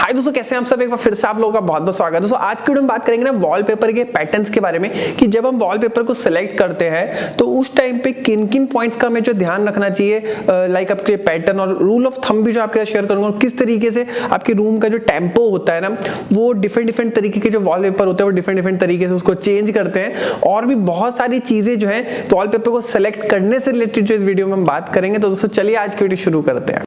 हाय दोस्तों, कैसे हैं आप सब। एक बार फिर से आप लोगों का बहुत बहुत स्वागत है। दोस्तों आज की वीडियो में बात करेंगे ना वॉलपेपर के पैटर्न्स के बारे में कि जब हम वॉलपेपर को सिलेक्ट करते हैं तो उस टाइम पे किन किन पॉइंट्स का हमें जो ध्यान रखना चाहिए, लाइक आपके पैटर्न और रूल ऑफ थंब भी जो आपके साथ शेयर करूंगा, और किस तरीके से आपके रूम का जो टेम्पो होता है ना वो डिफरेंट तरीके के जो वॉलपेपर होते हैं वो डिफरेंट तरीके से उसको चेंज करते हैं। और भी बहुत सारी चीजें जो है वॉलपेपर को सिलेक्ट करने से रिलेटेड जो इस वीडियो में हम बात करेंगे। तो दोस्तों चलिए आज की वीडियो शुरू करते हैं।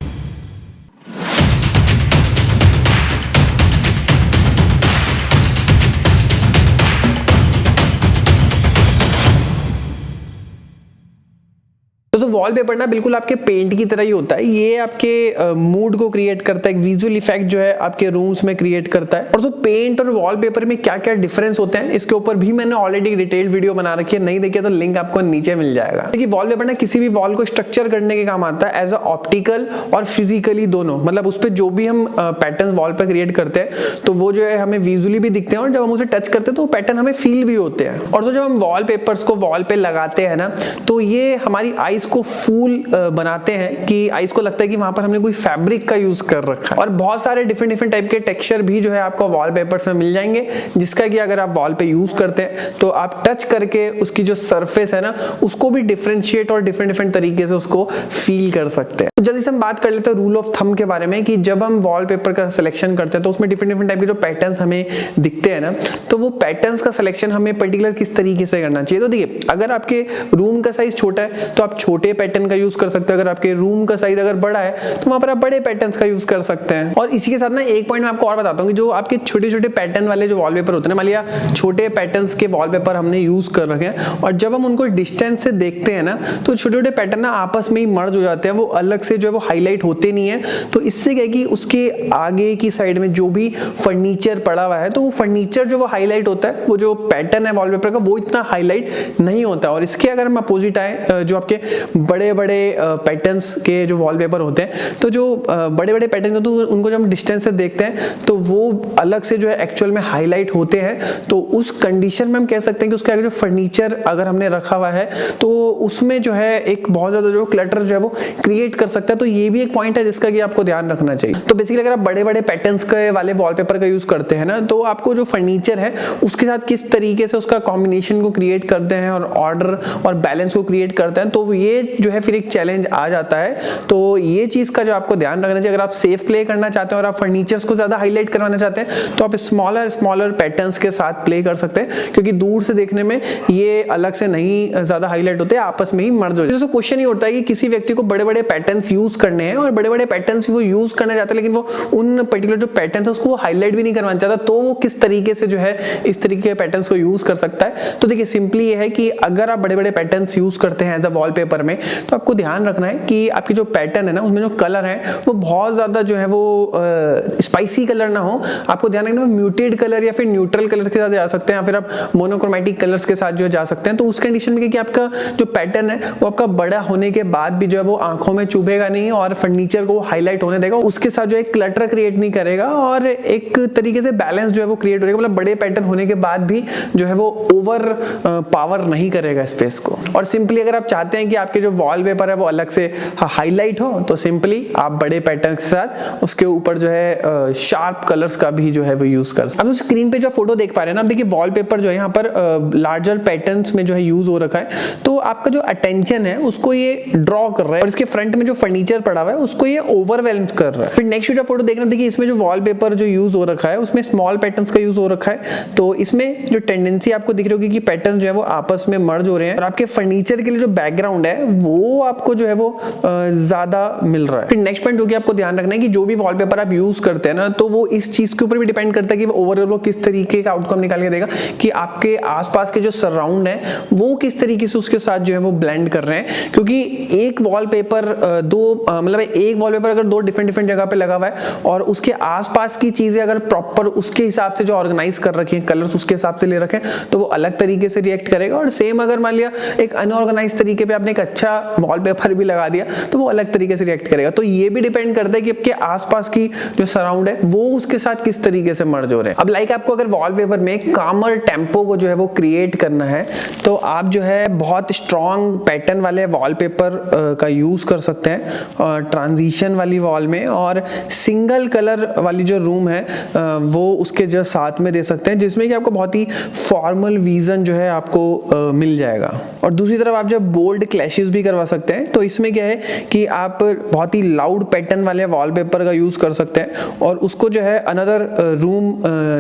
तो वॉलपेपर ना बिल्कुल आपके पेंट की तरह ही होता है। ये आपके मूड को क्रिएट करता है, एक विजुअल इफेक्ट जो है आपके रूम्स में क्रिएट करता है। और जो पेंट और वॉलपेपर में क्या क्या डिफरेंस होते हैं इसके ऊपर भी मैंने ऑलरेडी डिटेल्ड वीडियो बना रखी है, नहीं देखिए तो लिंक आपको नीचे मिल जाएगा। देखिए वॉलपेपर ना किसी भी वॉल को स्ट्रक्चर करने के काम आता है, एज अ ऑप्टिकल और फिजिकली दोनों। मतलब उस पर जो भी हम पैटर्न वॉल पर क्रिएट करते हैं तो वो जो है हमें विजुअली भी दिखते हैं, और जब हम उसे टच करते हैं तो वो पैटर्न हमें फील भी होते हैं। और जब हम वॉलपेपर्स को वॉल पे लगाते हैं ना तो ये हमारी आईज को फूल बनाते हैं कि आईज को लगता है कि वहां पर हमने कोई फैब्रिक का यूज कर रखा है। और बहुत सारे डिफरेंट टाइप के टेक्सचर भी जो है आपको वॉलपेपर्स में मिल जाएंगे, जिसका कि अगर आप वॉल पे यूज करते हैं तो आप टच करके उसकी जो सरफेस है ना उसको भी डिफरेंशिएट और डिफरेंट तरीके से उसको फील कर सकते हैं। तो जल्दी से हम बात कर लेते हैं रूल ऑफ थंब के बारे में कि जब हम वॉलपेपर का सिलेक्शन करते हैं तो उसमें डिफरेंट टाइप के जो पैटर्न्स हमें दिखते हैं ना, तो वो पैटर्न्स का सिलेक्शन हमें पर्टिकुलर किस तरीके से करना चाहिए। तो देखिए अगर आपके रूम का साइज छोटा है तो आप छोटे पैटर्न का यूज कर सकते हैं, अगर आपके रूम का साइज अगर बड़ा है तो वहां पर आप बड़े पैटर्न्स का यूज कर सकते हैं। और इसी के साथ ना एक पॉइंट मैं आपको और बताता हूं कि जो आपके छोटे छोटे पैटर्न वाले जो वॉलपेपर होते हैं, मान लिया छोटे पैटर्न्स के वॉलपेपर हमने यूज कर रखे हैं और जब हम उनको डिस्टेंस से देखते हैं ना तो छोटे छोटे पैटर्न ना आपस में ही मर्ज हो जाते हैं, वो अलग से जो है वो हाईलाइट होते नहीं है। तो इससे क्या है कि उसके आगे की साइड में जो भी फर्नीचर पड़ा हुआ है तो वो फर्नीचर जो वो हाईलाइट होता है, वो जो पैटर्न है वॉलपेपर का वो इतना हाईलाइट नहीं होता। और इसके अगर हम अपोजिट आए, जो आपके बड़े बड़े पैटर्न्स के जो वॉलपेपर होते हैं, तो जो बड़े बड़े पैटर्न होते हैं उनको जब हम डिस्टेंस से देखते हैं तो वो अलग से जो है एक्चुअल में हाईलाइट होते हैं। तो उस कंडीशन में हम कह सकते हैं कि उसके आगे जो फर्नीचर अगर हमने रखा हुआ है तो उसमें जो है एक बहुत ज्यादा जो क्लटर जो है वो क्रिएट कर सकता है। तो ये भी एक पॉइंट है जिसका कि आपको ध्यान रखना चाहिए। तो बेसिकली अगर आप बड़े बड़े पैटर्न्स के वाले वॉलपेपर का यूज करते हैं ना तो आपको जो फर्नीचर है उसके साथ किस तरीके से उसका कॉम्बिनेशन को क्रिएट करते हैं और ऑर्डर और बैलेंस को क्रिएट करते हैं, तो ये जो है फिर एक चैलेंज आ जाता है। तो ये चीज का जो आपको ध्यान रखना चाहिए, अगर आप सेफ प्ले करना चाहते हैं और आप फर्नीचर्स को ज्यादा हाईलाइट करवाना चाहते हैं तो आप स्मॉलर पैटर्न्स के साथ प्ले कर सकते हैं, क्योंकि दूर से देखने में ये अलग से नहीं ज्यादा हाईलाइट होते, आपस में ही मर्ज हो जाते हैं। तो क्वेश्चन ये उठता है कि किसी व्यक्ति को बड़े बड़े पैटर्न्स यूज करने हैं और बड़े बड़े पैटर्न्स वो यूज करना चाहते हैं, लेकिन वो उन पर्टिकुलर जो पैटर्न है उसको हाईलाइट भी नहीं करवाना चाहता, तो वो किस तरीके से जो है इस तरीके के पैटर्न्स को यूज कर सकता है। तो देखिए सिंपली ये है कि अगर आप बड़े बड़े पैटर्न्स यूज करते हैं एज अ वॉलपेपर में तो आपको ध्यान रखना है कि आपकी जो पैटर्न है ना उसमें जो कलर है वो बहुत ज्यादा जो है वो स्पाइसी कलर ना हो। आपको ध्यान रखना है म्यूटेड कलर या फिर न्यूट्रल कलर के साथ जा सकते हैं, या फिर आप मोनोक्रोमैटिक कलर्स के साथ जो जा सकते हैं। तो उस कंडीशन में कि आपका जो पैटर्न है वो आपका बड़ा होने के बाद भी जो है वो आंखों में चुभेगा नहीं और फर्नीचर को हाईलाइट होने देगा, उसके साथ जो है क्लटर क्रिएट नहीं करेगा और एक तरीके से बैलेंस जो है वो क्रिएट हो जाएगा। मतलब बड़े पैटर्न होने के बाद भी जो है वो ओवर पावर नहीं करेगा स्पेस को। और सिंपली अगर आप चाहते हैं कि आपके जो वॉलपेपर है वो अलग से हाईलाइट हो तो सिंपली आप बड़े पैटर्न के साथ उसके ऊपर जो है शार्प कलर्स का भी जो है वो यूज कर सकते हैं। अब स्क्रीन पे जो फोटो देख पा रहे हैं ना, देखिए वॉलपेपर जो है यहाँ पर लार्जर पैटर्न्स में जो है यूज हो रखा है, तो आपका जो अटेंशन है उसको ये ड्रॉ कर रहा है और इसके फ्रंट में जो फर्नीचर पड़ा हुआ है उसको ये ओवरवेल्म कर रहा है। फिर नेक्स्ट जो फोटो देखना, देखिए इसमें जो वॉलपेपर जो यूज हो रखा है उसमें स्मॉल पैटर्न्स का यूज हो रखा है, तो इसमें जो टेंडेंसी आपको दिख रही होगी कि पैटर्न जो है वो आपस में मर्ज हो रहे हैं और आपके फर्नीचर के लिए जो बैकग्राउंड है वो आपको जो है वो ज्यादा मिल रहा है। फिर नेक्स्ट पॉइंट जो कि आपको ध्यान रखना है कि जो भी वॉलपेपर आप यूज करते हैं ना तो वो इस चीज के ऊपर भी डिपेंड करता है कि ओवरऑल वो किस तरीके का आउटकम निकाल के देगा, कि आपके आसपास के जो सराउंड है वो किस तरीके से उसके साथ जो है वो ब्लेंड कर रहे हैं। क्योंकि एक वॉलपेपर मतलब एक वॉलपेपर अगर दो डिफरेंट जगह पे लगा हुआ है और उसके आसपास की चीजें अगर प्रॉपर उसके हिसाब से जो ऑर्गेनाइज कर रखी है, कलर्स उसके हिसाब से ले रखे हैं, तो वो अलग तरीके से रिएक्ट करेगा। और सेम अगर मान लिया एक अनऑर्गेनाइज तरीके पे आपने एक अच्छा वॉलपेपर भी लगा दिया तो वो अलग तरीके से रिएक्ट करेगा। तो ये भी डिपेंड करता है कि आपके आसपास की जो सराउंड है वो उसके साथ किस तरीके से मर्ज हो रहे हैं। अब लाइक आपको अगर वॉलपेपर में कामर टेम्पो को जो है वो क्रिएट करना है तो आप जो है बहुत स्ट्रॉन्ग पैटर्न वाले वॉलपेपर का यूज कर सकते हैं। ट्रांजिशन वाली वॉल में, और सिंगल कलर वाली जो रूम है वो उसके जस्ट साथ में दे सकते हैं, जिसमें कि आपको बहुत ही फॉर्मल विजन जो है आपको मिल जाएगा। और दूसरी तरफ आप जब बोल्ड क्लैशेस भी करवा सकते हैं, तो इसमें क्या है कि आप बहुत ही लाउड पैटर्न वाले वॉलपेपर का यूज कर सकते हैं और उसको जो है अनदर रूम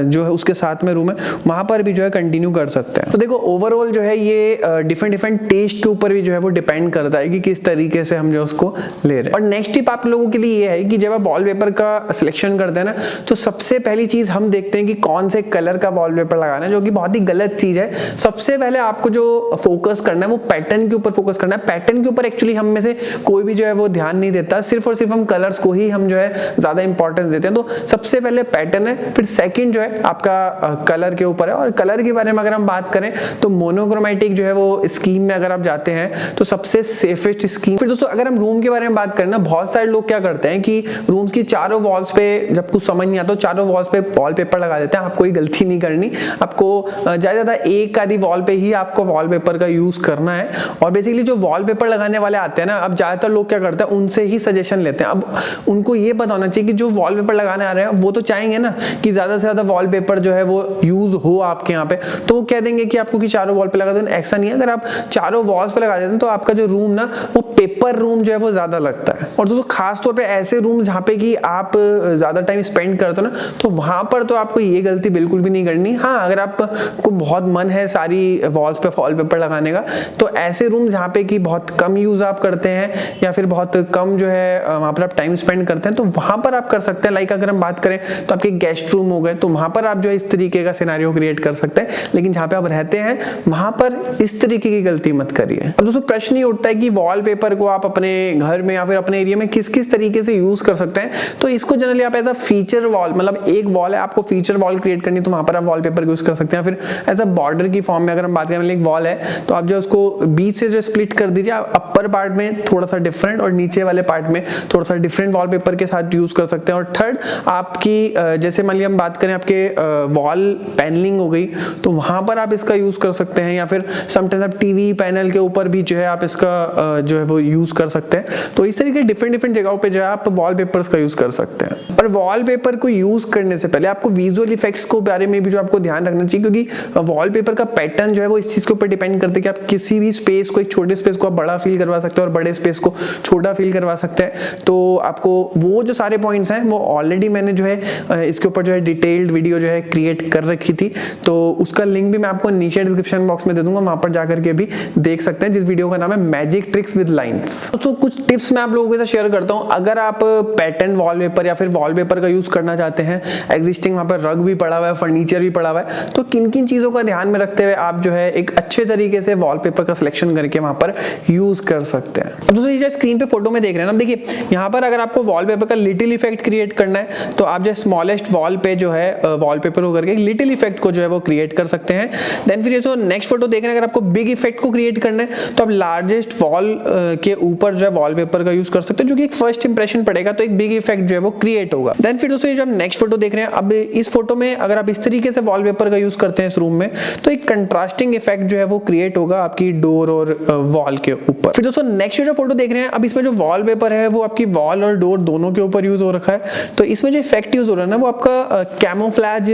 जो है उसके साथ में रूम है वहां पर भी जो है कंटिन्यू कर सकते हैं। तो देखो ओवरऑल जो है ये डिफरेंट टेस्ट के ऊपर भी जो है वो डिपेंड करता है कि किस तरीके से हम जो उसको ले रहे हैं। और नेक्स्ट टिप आप लोगों के लिए ये है कि जब आप वॉलपेपर का सिलेक्शन करते हैं ना, तो सबसे पहली चीज हम देखते हैं कि कौन से कलर का वॉलपेपर लगाना है, जो कि बहुत ही गलत चीज है। सबसे पहले आपको जो फोकस करना है वो पैटर्न के ऊपर फोकस करना है। पैटर्न के ऊपर एक्चुअली हम में से कोई भी जो है वो ध्यान नहीं देता, सिर्फ और सिर्फ हम कलर्स को ही हम जो है ज्यादा इंपॉर्टेंस देते हैं। तो सबसे पहले पैटर्न है, फिर सेकंड जो है आपका कलर के ऊपर है। और कलर के बारे में अगर हम बात करें तो मोनोक्रोमैटिक जो है वो स्कीम में अगर आप जाते हैं तो सबसे सेफेस्ट स्कीम। फिर दोस्तों अगर हम रूम के बारे में बात करें ना, बहुत सारे लोग क्या करते हैं कि रूम्स की चारों वॉल्स पे जब कुछ समझ नहीं आता तो चारों वॉल्स पे वॉलपेपर लगा देते हैं। आपको कोई गलती नहीं करनी, आपको ज्यादा एक आधी वॉल पे ही आपको वॉलपेपर का यूज करना है। और बेसिकली जो वॉलपेपर लगाने वाले आते हैं ना, अब ज्यादातर लोग क्या करते हैं उनसे ही सजेशन लेते हैं। अब उनको ये पता होना चाहिए कि जो वॉलपेपर लगाने आ रहे हैं वो तो चाहेंगे ना कि ज्यादा से ज्यादा वॉलपेपर जो है वो यूज हो आपके यहाँ पे, तो वो कह देंगे कि आपको कि चारों वॉल पे लगा दो। ऐसा नहीं है, अगर आप चारों वॉल्स पे लगा देते हैं तो आपका जो रूम ना वो पेपर रूम जो है वो ज्यादा लगता है। और दोस्तों खास तौर पे ऐसे रूम जहाँ पे कि आप ज्यादा टाइम स्पेंड करते हो ना, तो वहां पर तो आपको ये गलती बिल्कुल भी नहीं करनी। हाँ, अगर आपको बहुत मन है सारी वॉल्स पे वॉलपेपर लगाने का, तो ऐसे रूम जहाँ पे कि बहुत कम यूज आप करते हैं या फिर बहुत कम जो है वहां पर आप टाइम स्पेंड करते हैं, तो वहां पर आप कर सकते हैं। लाइक अगर हम बात करें तो आपके गेस्ट रूम हो गए, तो वहां पर आप जो है इस तरीके का सिनेरियो क्रिएट कर सकते हैं। लेकिन जहाँ पे आप रहते हैं वहां पर इस तरीके की गलती मत करिए। अब दोस्तों प्रश्न ये उठता है कि वॉलपेपर को आप अपने घर में या फिर अपने एरिया में किस किस तरीके से यूज कर सकते हैं। तो इसको जनरली आप एज अ फीचर वॉल, मतलब एक वॉल है आपको फीचर वॉल क्रिएट करनी, तो वहां पर आप वॉलपेपर यूज कर सकते हैं। फिर एज अ बॉर्डर की फॉर्म में अगर हम बात करें, एक वॉल है तो आप जो उसको बीच से जो स्प्लिट कर दीजिए, अपर पार्ट में थोड़ा सा डिफरेंट और नीचे वाले पार्ट में थोड़ा सा डिफरेंट वॉलपेपर के साथ यूज कर सकते हैं। और थर्ड आपकी जैसे मान लिया हम बात करें आपके वॉल पैनलिंग हो गई, तो वहां पर आप इसका यूज कर सकते हैं। या फिर समटाइम्स आप टीवी पैनल के ऊपर भी जो है आप इसका जो है वो यूज कर सकते हैं। तो इस तरीके डिफरेंट जगहों पे जो है आप वॉलपेपर्स का यूज कर सकते हैं। और वॉलपेपर को यूज करने से पहले आपको विजुअल इफेक्ट्स के बारे में भी जो आपको ध्यान रखना चाहिए, क्योंकि वॉलपेपर का पैटर्न जो है वो इस चीज के ऊपर डिपेंड करते हैं कि आप किसी भी स्पेस को, एक छोटे स्पेस को आप बड़ा फील करवा सकते हैं और बड़े स्पेस को छोटा फील करवा सकते हैं। तो आपको वो जो सारे पॉइंट्स हैं वो ऑलरेडी मैंने जो है इसके ऊपर जो है डिटेल्ड वीडियो जो है क्रिएट कर रखी थी, तो उसका लिंक भी मैं आपको नीचे डिस्क्रिप्शन बॉक्स में दे दूंगा, वहां पर जाकर के भी देख सकते हैं, जिस वीडियो का नाम है मैजिक ट्रिक्स विद लाइंस। तो कुछ टिप्स मैं आप लोगों के साथ शेयर करता हूं। अगर आप पैटर्न वॉलपेपर या फिर वॉलपेपर का यूज करना चाहते हैं, एग्जिस्टिंग वहां पर रग भी पड़ा हुआ है, फर्नीचर भी पड़ा हुआ है, तो किन किन चीजों का ध्यान में रखते हुए आप जो है एक अच्छे तरीके से वॉलपेपर का सिलेक्शन करके वहां पर यूज कर सकते हैं। अब दोस्तों ये स्क्रीन पे फोटो में देख रहे हैं ना, देखिए यहाँ पर अगर आपको वॉलपेपर का लिटिल इफेक्ट क्रिएट करना है, तो आप जो स्मॉलेस्ट वॉल पे जो है वॉलपेपर को करके लिटिल इफेक्ट को जो है वो क्रिएट कर सकते हैं। देन फिर ये जो नेक्स्ट फोटो देख रहे हैं, अगर आपको बिग इफेक्ट को क्रिएट करना है तो आप लार्जेस्ट वॉल के ऊपर जो है वॉलपेपर का यूज कर सकते हैं, जो कि एक फर्स्ट इंप्रेशन पड़ेगा, तो एक बिग इफेक्ट जो है वो क्रिएट होगा। देन फिर दोस्तों ये जो आप नेक्स्ट फोटो देख रहे हैं, अब इस फोटो में अगर आप इस तरीके से वॉलपेपर का यूज करते हैं इस रूम में, तो एक कंट्रास्टिंग इफेक्ट जो है वो क्रिएट होगा आपकी डोर और वॉल के ऊपर। फिर दोस्तों नेक्स्ट जो फोटो देख रहे हैं, अब इसमें जो वॉलपेपर है वो आपकी वॉल और डोर दोनों के ऊपर यूज हो रखा है, तो इसमें जो इफेक्ट यूज हो रहा है ना वो आपका कैमोफ्लेज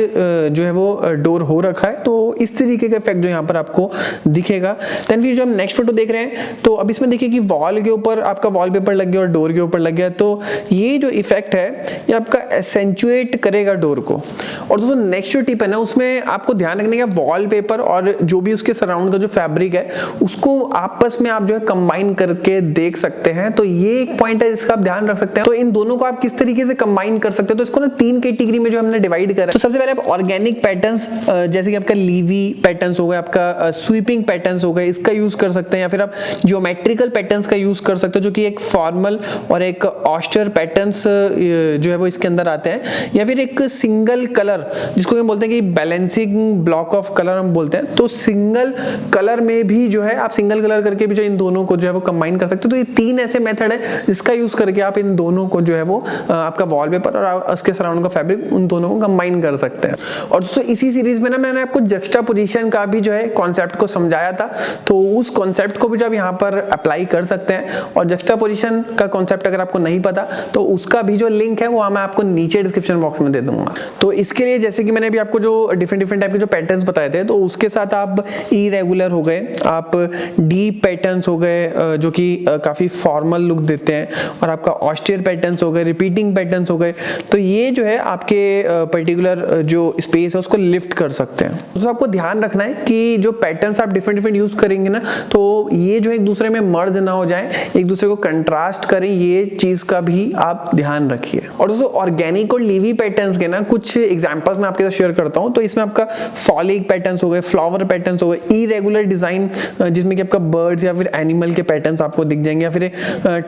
जो है वो डोर हो रखा है, तो इस तरीके का इफेक्ट जो यहाँ पर आपको दिखेगा। देन फिर जो हम नेक्स्ट फोटो देख रहे हैं, तो अब इसमें देखिए कि वॉल के ऊपर आपका वॉलपेपर लग गया और डोर के ऊपर लग गया, तो ये जो इफेक्ट है ये आपका एसेंचुएट करेगा डोर को। और दोस्तों नेक्स्ट जो टिप है ना, उसमें आपको ध्यान रखने का वॉलपेपर और जो भी उसके सराउंड का जो फैब्रिक है उसको आपस में आप जो है कंबाइन करके देख सकते हैं। तो ये एक पॉइंट है जिसका आप ध्यान रख सकते हैं। तो इन दोनों को आप किस तरीके से कंबाइन कर सकते हैं, तो इसको ना 3 कैटेगरी में जो हमने डिवाइड करा है। तो सबसे पहले आप ऑर्गेनिक पैटर्न्स जैसे कि आपका लीवी पैटर्न्स हो गए, आपका स्वीपिंग पैटर्न्स हो गए, इसका यूज कर सकते हैं। या फिर आप ज्योमेट्रिकल पैटर्न्स का यूज कर सकते हो, जो कि एक फॉर्मल और एक ऑस्टर पैटर्न्स जो है वो इसके अंदर आते हैं। या फिर एक सिंगल कलर जिसको हम बोलते हैं कि बैलेंसिंग ब्लॉक ऑफ कलर हम बोलते हैं, तो सिंगल कलर में भी जो है आप सिंगल कलर करके भी जो इन दोनों को जो है वो कंबाइन कर सकते हो। तो ये 3 ऐसे मेथड है जिसका यूज करके आप इन दोनों को जो है वो आपका वॉलपेपर और उसके सराउंड का फैब्रिक उन दोनों को कंबाइन कर सकते हैं। और दोस्तों इसी सीरीज में ना मैंने आपको जक्सटापोजिशन का भी जो है कॉन्सेप्ट को समझाया था, तो उस कॉन्सेप्ट को भी जो आप यहाँ पर अप्लाई कर सकते हैं। और जक्सटापोजिशन सुपरपोजिशन का कॉन्सेप्ट अगर आपको नहीं पता तो उसका भी जो लिंक है वो मैं आपको नीचे डिस्क्रिप्शन बॉक्स में दे दूंगा। तो इसके लिए जैसे कि मैंने अभी आपको जो डिफरेंट टाइप के जो पैटर्न्स बताए थे, तो उसके साथ आप इरेगुलर हो गए, आप डीप पैटर्न्स हो गए जो कि काफी फॉर्मल लुक देते हैं, और आपका ऑस्टियर पैटर्न्स हो गए, रिपीटिंग पैटर्न्स हो गए, तो ये जो है आपके पर्टिकुलर जो स्पेस है उसको लिफ्ट कर सकते हैं। तो आपको ध्यान रखना है कि जो पैटर्न्स आप डिफरेंट यूज करेंगे ना, तो ये जो एक दूसरे में मर्ज ना हो जाए, एक दूसरे को कंट्रास्ट करें, ये चीज का भी आप ध्यान रखिए। और दोस्तों ऑर्गेनिक और लीवी पैटर्न्स के ना कुछ एग्जांपल्स मैं आपके साथ शेयर करता हूं। तो इसमें आपका फॉलिक पैटर्न्स हो गए, फ्लावर पैटर्न्स हो गए, इरेगुलर डिजाइन जिसमें कि आपका बर्ड्स या फिर एनिमल के पैटर्न्स आपको दिख जाएंगे, या फिर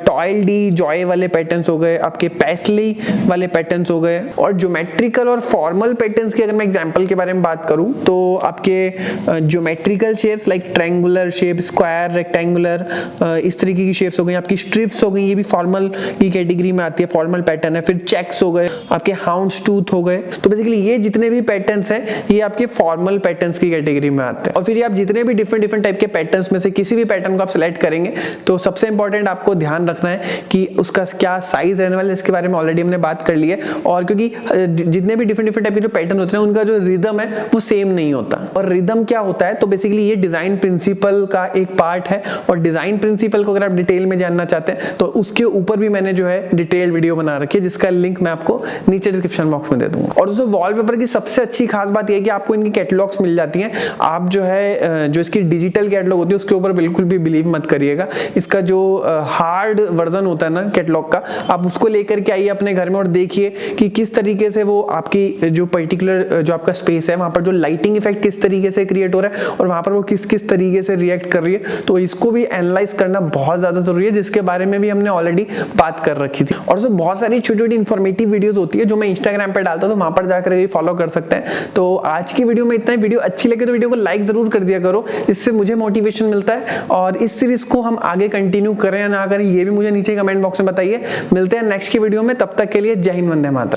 टॉयल्डी जॉय वाले पैटर्न्स हो गए, आपके पैस्ली वाले पैटर्न्स हो गए। और ज्योमेट्रिकल और फॉर्मल पैटर्न्स की अगर मैं एग्जांपल के बारे में बात करूं तो आपके geometrical shapes like triangular shape, square, rectangular, इस तरीके की शेप्स हो गई, आपकी स्ट्रिप्स हो गई, ये भी फॉर्मल की कैटेगरी में आती है, फॉर्मल पैटर्न है। फिर चेक्स हो गए, आपके हाउंड्स टूथ हो गए। तो बेसिकली ये जितने भी पैटर्न्स हैं ये आपके फॉर्मल पैटर्न्स की कैटेगरी में आते हैं। और फिर आप जितने भी डिफरेंट टाइप के पैटर्न्स में से किसी भी पैटर्न को आप सिलेक्ट करेंगे तो सबसे इंपॉर्टेंट आपको ध्यान रखना है कि उसका क्या साइज रहने वाला है, इसके बारे में ऑलरेडी हमने बात कर ली है। और क्योंकि जितने भी डिफरेंट टाइप के जो पैटर्न होते हैं उनका जो रिदम है वो सेम नहीं होता। और रिदम क्या होता है, तो बेसिकली ये डिजाइन प्रिंसिपल का एक पार्ट है, और डिजाइन प्रिंसिपल को अगर आप डिटेल में जानना चाहते हैं तो उसके ऊपर भी मैंने जो है डिटेल वीडियो बना रखी है, जिसका लिंक मैं आपको नीचे डिस्क्रिप्शन बॉक्स में दे दूंगा। और दोस्तों वॉलपेपर की सबसे अच्छी खास बात यह है कि आपको इनकी कैटलॉग्स मिल जाती हैं। आप जो है जो इसकी डिजिटल कैटलॉग होती है उसके ऊपर बिल्कुल भी बिलीव मत करिएगा। इसका जो हार्ड वर्जन होता है ना कैटलॉग का, आप उसको लेकर के आइए अपने घर में और देखिए कि किस तरीके से वो आपकी जो पर्टिकुलर जो आपका स्पेस है वहां पर जो लाइटिंग इफेक्ट किस तरीके से क्रिएट हो रहा है और वहां पर वो किस तरीके से रिएक्ट कर रही है। तो इसको भी एनालाइज करना बहुत ज्यादा जरूरी है, जिसके बारे में भी हमने ऑलरेडी बात कर रखी थी। और जो बहुत सारी छोटी-छोटी इंफॉर्मेटिव वीडियोस होती है जो मैं इंस्टाग्राम पे डालता हूं, तो वहां पर जाकर भी फॉलो कर सकते हैं। तो आज की वीडियो में इतना ही। वीडियो अच्छी लगे तो वीडियो को लाइक जरूर कर दिया करो, इससे मुझे मोटिवेशन मिलता है। और इस सीरीज को हम आगे कंटिन्यू करें या ना करें ये भी मुझे नीचे कमेंट बॉक्स में बताइए। मिलते हैं नेक्स्ट की वीडियो में, तब तक के लिए जय हिंद, वंदे मातरम।